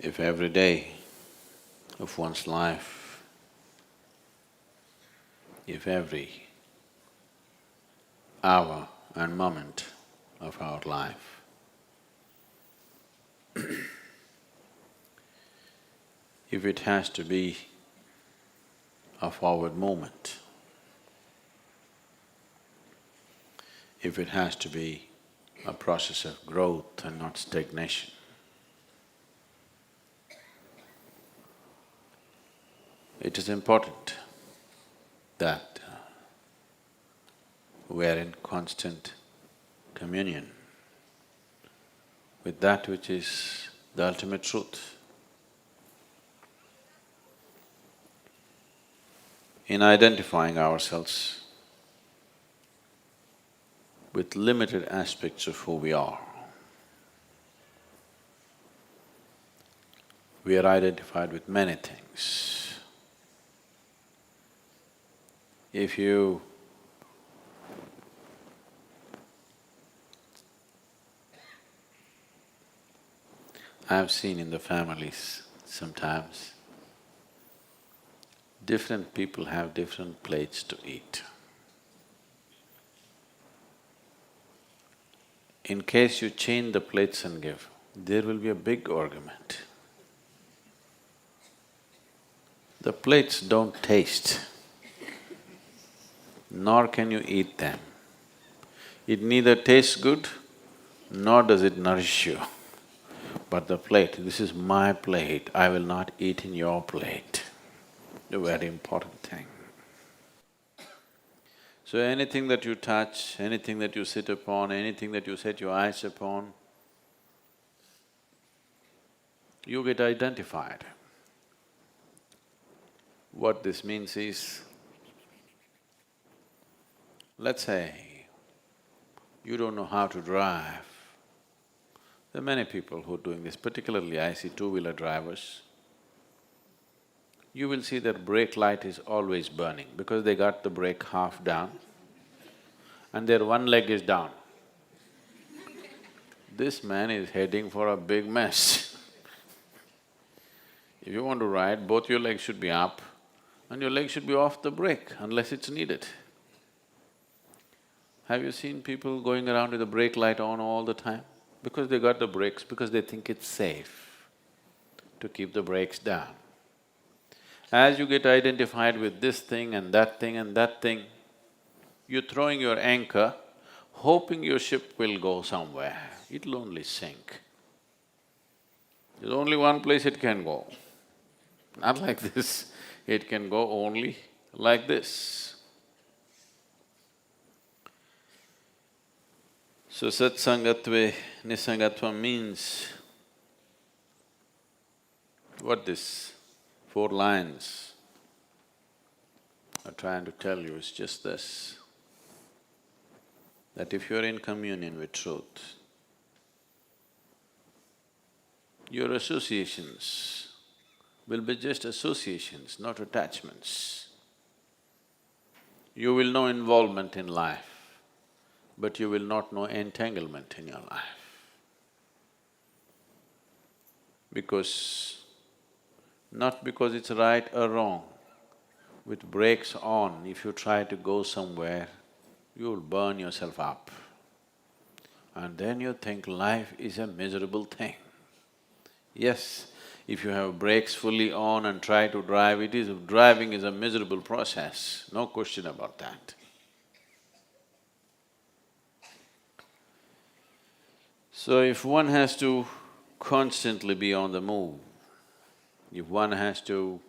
If every day of one's life, if every hour and moment of our life if it has to be a forward movement, if it has to be a process of growth and not stagnation, it is important that we are in constant communion with that which is the ultimate truth. In identifying ourselves with limited aspects of who we are, we are identified with many things. If you I've seen in the families sometimes, different people have different plates to eat. In case you change the plates and give, there will be a big argument. The plates don't taste, nor can you eat them. It neither tastes good, nor does it nourish you. But the plate, this is my plate, I will not eat in your plate. A very important thing. So anything that you touch, anything that you sit upon, anything that you set your eyes upon, you get identified. What this means is, let's say you don't know how to drive. There are many people who are doing this, particularly I see two-wheeler drivers. You will see their brake light is always burning because they got the brake half down and their one leg is down. This man is heading for a big mess. If you want to ride, both your legs should be up and your leg should be off the brake unless it's needed. Have you seen people going around with the brake light on all the time? Because they got the brakes, because they think it's safe to keep the brakes down. As you get identified with this thing and that thing and that thing, you're throwing your anchor, hoping your ship will go somewhere, it'll only sink. There's only one place it can go, not like this, it can go only like this. So satsangatve nisangatva means, what this 4 lines are trying to tell you is just this, that if you're in communion with truth, your associations will be just associations, not attachments. You will know involvement in life, but you will not know entanglement in your life. Not because it's right or wrong, with brakes on, if you try to go somewhere, you'll burn yourself up. And then you think life is a miserable thing. Yes, if you have brakes fully on and try to drive, driving is a miserable process, no question about that. So if one has to constantly be on the move, if one has to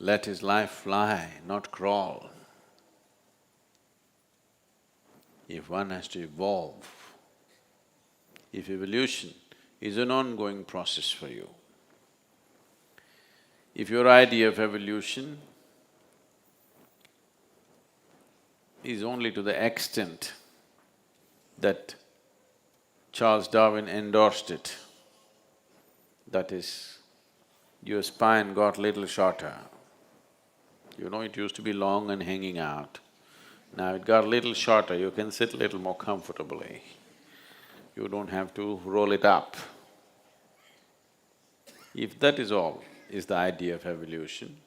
let his life fly, not crawl, if one has to evolve, if evolution is an ongoing process for you, if your idea of evolution is only to the extent that Charles Darwin endorsed it, that is, your spine got little shorter. You know, it used to be long and hanging out. Now it got a little shorter, you can sit a little more comfortably. You don't have to roll it up. If that is all is the idea of evolution,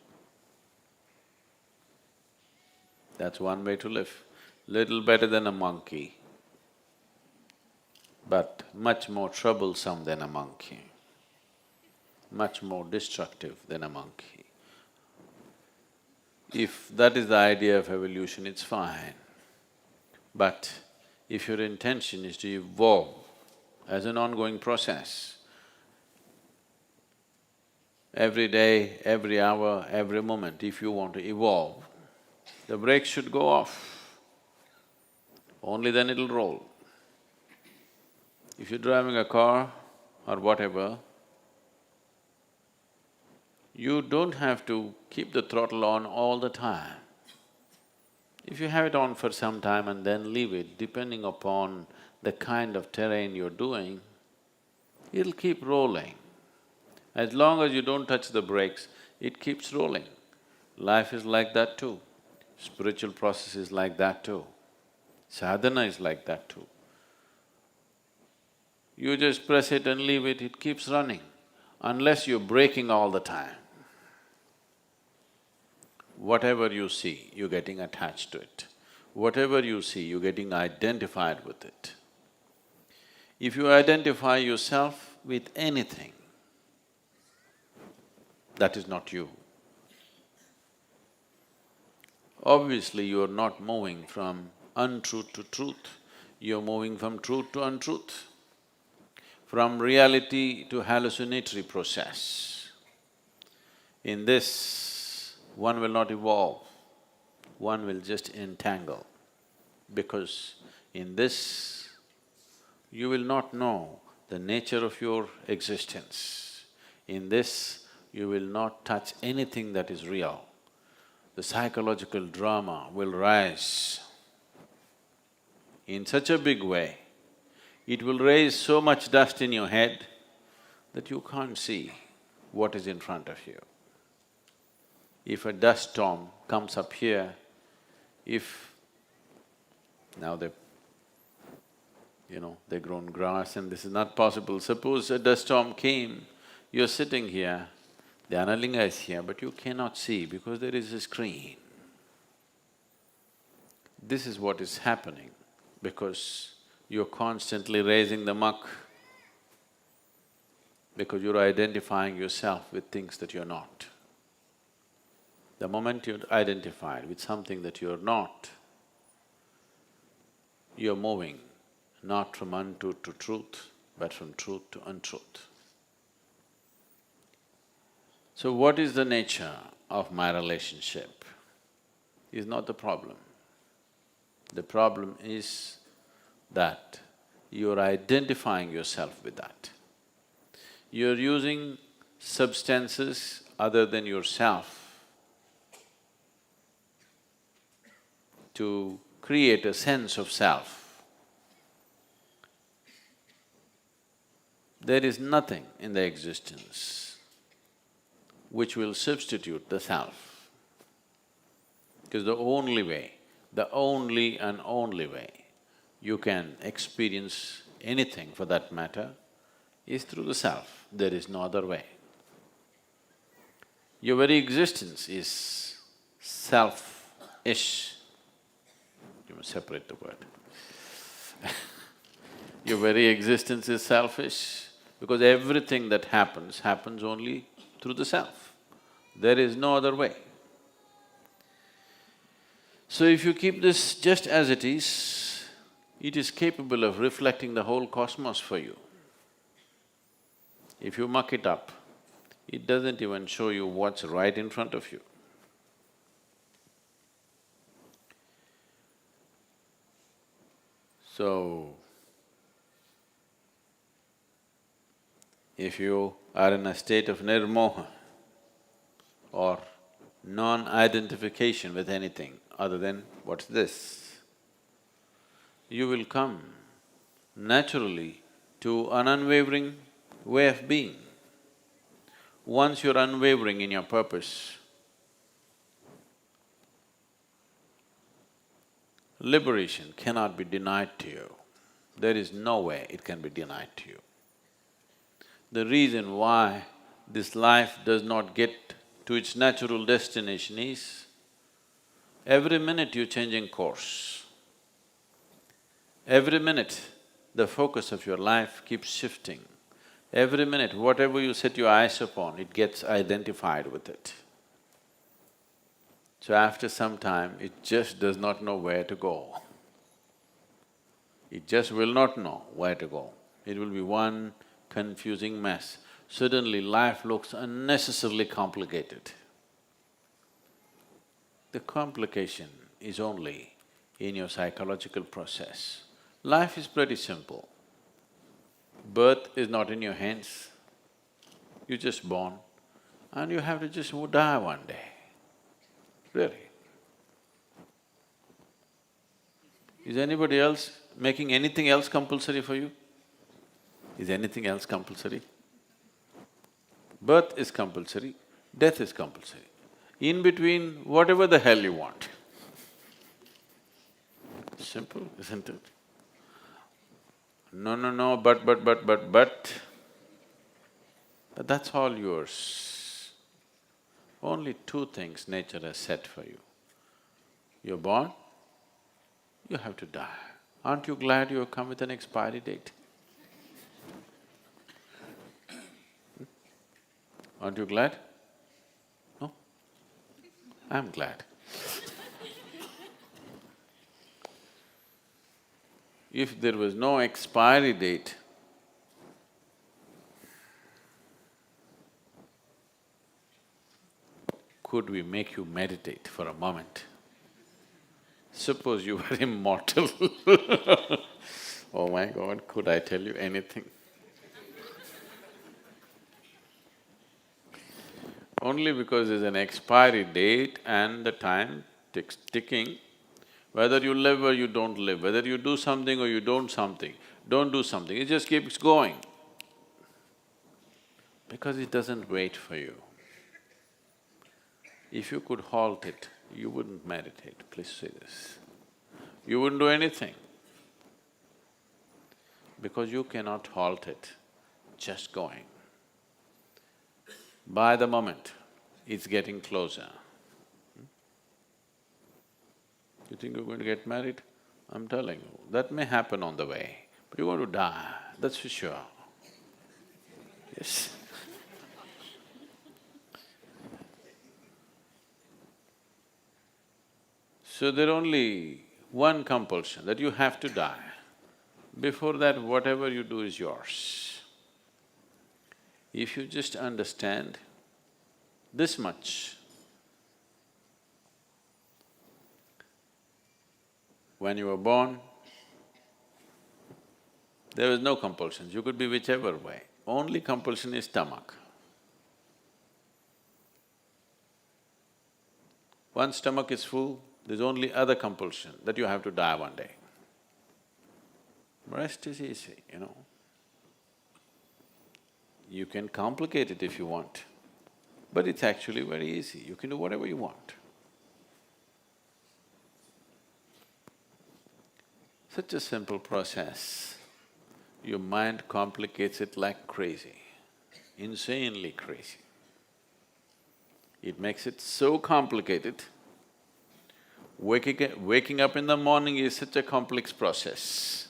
that's one way to live. Little better than a monkey, but much more troublesome than a monkey, much more destructive than a monkey. If that is the idea of evolution, it's fine. But if your intention is to evolve as an ongoing process, every day, every hour, every moment, if you want to evolve, the brakes should go off. Only then it'll roll. If you're driving a car or whatever, you don't have to keep the throttle on all the time. If you have it on for some time and then leave it, depending upon the kind of terrain you're doing, it'll keep rolling. As long as you don't touch the brakes, it keeps rolling. Life is like that too. Spiritual process is like that too. Sadhana is like that too. You just press it and leave it, it keeps running, unless you're braking all the time. Whatever you see, you're getting attached to it. Whatever you see, you're getting identified with it. If you identify yourself with anything, that is not you. Obviously, you're not moving from untruth to truth, you're moving from truth to untruth, from reality to hallucinatory process. In this, one will not evolve, one will just entangle, because in this, you will not know the nature of your existence. In this, you will not touch anything that is real. The psychological drama will rise in such a big way, it will raise so much dust in your head that you can't see what is in front of you. If a dust storm comes up here, if… now they've grown grass and this is not possible. Suppose a dust storm came, you're sitting here, the Analinga is here, but you cannot see because there is a screen. This is what is happening because you're constantly raising the muck, because you're identifying yourself with things that you're not. The moment you're identified with something that you're not, you're moving not from untruth to truth, but from truth to untruth. So what is the nature of my relationship is not the problem. The problem is that you're identifying yourself with that. You're using substances other than yourself to create a sense of self. There is nothing in the existence which will substitute the self. Because the only way, the only and only way you can experience anything for that matter is through the self. There is no other way. Your very existence is self-ish. You must separate the word. Your very existence is selfish because everything that happens only through the self. There is no other way. So if you keep this just as it is capable of reflecting the whole cosmos for you. If you muck it up, it doesn't even show you what's right in front of you. So, if you are in a state of nirmoha or non-identification with anything other than what's this, you will come naturally to an unwavering way of being. Once you're unwavering in your purpose, liberation cannot be denied to you. There is no way it can be denied to you. The reason why this life does not get to its natural destination is, every minute you're changing course. Every minute, the focus of your life keeps shifting. Every minute, whatever you set your eyes upon, it gets identified with it. So after some time, it just does not know where to go. It just will not know where to go. It will be one confusing mess. Suddenly life looks unnecessarily complicated. The complication is only in your psychological process. Life is pretty simple. Birth is not in your hands. You're just born and you have to just die one day. Really. Is anybody else making anything else compulsory for you? Is anything else compulsory? Birth is compulsory, death is compulsory. In between, whatever the hell you want. Simple, isn't it? No, but. But that's all yours. Only two things nature has set for you. You're born, you have to die. Aren't you glad you have come with an expiry date? Aren't you glad? No? I'm glad. If there was no expiry date, could we make you meditate for a moment? Suppose you were immortal oh my God, could I tell you anything? Only because there's an expiry date and the time ticking, whether you live or you don't live, whether you do something or you don't do something, it just keeps going. Because it doesn't wait for you. If you could halt it, you wouldn't meditate, please say this. You wouldn't do anything. Because you cannot halt it, just going. By the moment, it's getting closer. You think you're going to get married? I'm telling you, that may happen on the way, but you're going to die, that's for sure. Yes. So there's only one compulsion, that you have to die. Before that, whatever you do is yours. If you just understand this much, when you were born, there was no compulsions, you could be whichever way. Only compulsion is stomach. Once stomach is full, there's only other compulsion, that you have to die one day. Rest is easy, you know. You can complicate it if you want, but it's actually very easy, you can do whatever you want. Such a simple process, your mind complicates it like crazy, insanely crazy. It makes it so complicated. Waking up in the morning is such a complex process.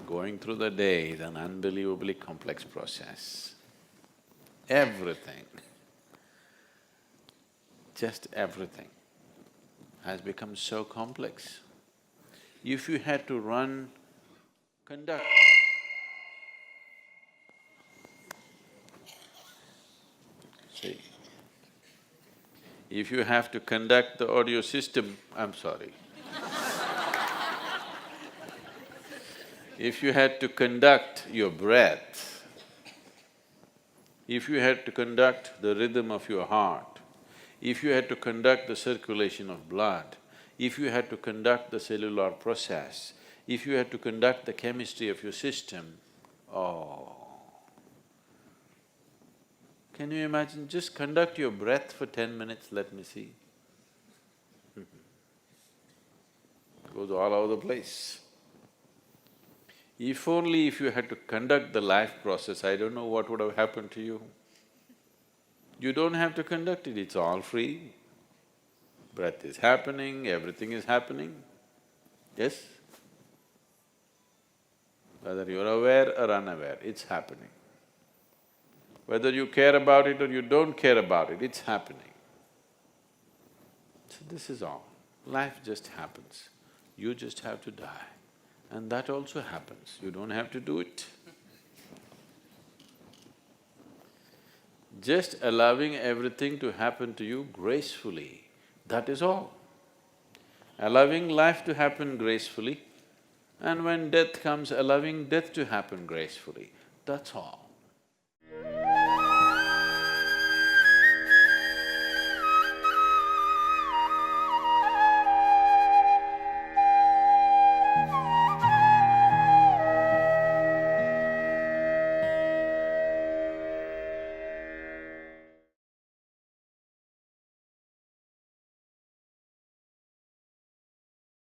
Going through the day is an unbelievably complex process. Everything, just everything has become so complex. If you had to conduct… See, if you have to conduct the audio system, I'm sorry. If you had to conduct your breath, if you had to conduct the rhythm of your heart, if you had to conduct the circulation of blood, if you had to conduct the cellular process, if you had to conduct the chemistry of your system, oh… Can you imagine, just conduct your breath for 10 minutes, let me see. Goes all over the place. If only if you had to conduct the life process, I don't know what would have happened to you. You don't have to conduct it, it's all free. Breath is happening, everything is happening. Yes? Whether you're aware or unaware, it's happening. Whether you care about it or you don't care about it, it's happening. So this is all. Life just happens. You just have to die. And that also happens, you don't have to do it. Just allowing everything to happen to you gracefully, that is all. Allowing life to happen gracefully, and when death comes, allowing death to happen gracefully, that's all.